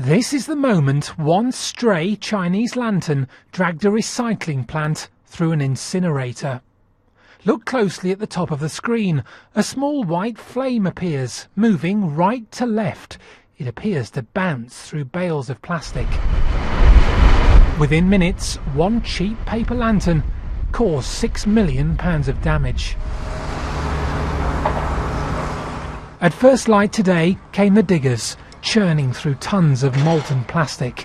This is the moment one stray Chinese lantern dragged a recycling plant through an incinerator. Look closely at the top of the screen. A small white flame appears, moving right to left. It appears to bounce through bales of plastic. Within minutes, one cheap paper lantern caused £6 million of damage. At first light today came the diggers, churning through tons of molten plastic.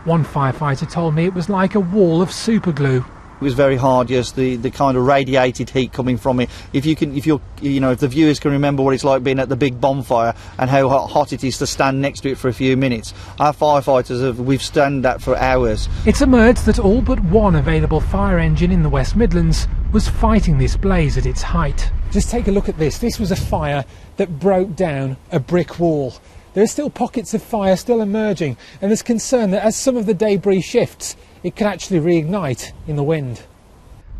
One firefighter told me it was like a wall of superglue. It was very hard, yes, the kind of radiated heat coming from it. If the viewers can remember what it's like being at the big bonfire and how hot it is to stand next to it for a few minutes. Our firefighters we've stood that for hours. It's emerged that all but one available fire engine in the West Midlands was fighting this blaze at its height. Just take a look at this. This was a fire that broke down a brick wall. There are still pockets of fire still emerging, and there's concern that as some of the debris shifts, it could actually reignite in the wind.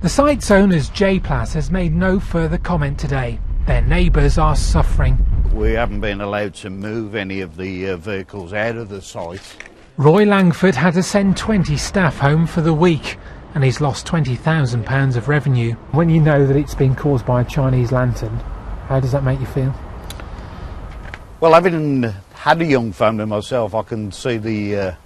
The site's owners, J-Plas, has made no further comment today. Their neighbours are suffering. We haven't been allowed to move any of the vehicles out of the site. Roy Langford had to send 20 staff home for the week, and he's lost £20,000 of revenue. When you know that it's been caused by a Chinese lantern, how does that make you feel? Well, having had a young family myself, I can see the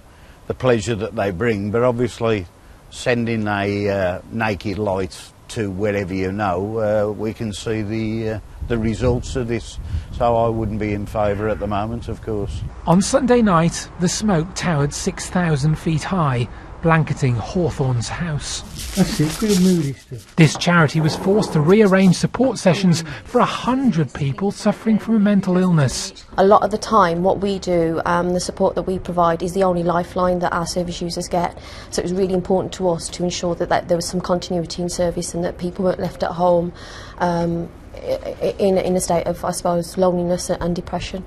pleasure that they bring, but obviously sending a naked light to wherever you know, we can see the results of this, so I wouldn't be in favour at the moment, of course. On Sunday night, the smoke towered 6,000 feet high, blanketing Hawthorne's house. That's it, bit of moody stuff. This charity was forced to rearrange support sessions for 100 people suffering from a mental illness. A lot of the time what we do, the support that we provide is the only lifeline that our service users get. So it was really important to us to ensure that there was some continuity in service and that people weren't left at home in a state of, I suppose, loneliness and depression.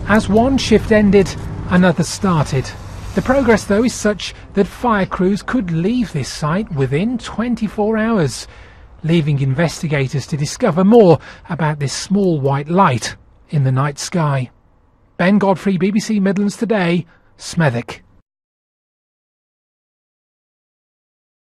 As one shift ended, another started. The progress, though, is such that fire crews could leave this site within 24 hours, leaving investigators to discover more about this small white light in the night sky. Ben Godfrey, BBC Midlands Today, Smethwick.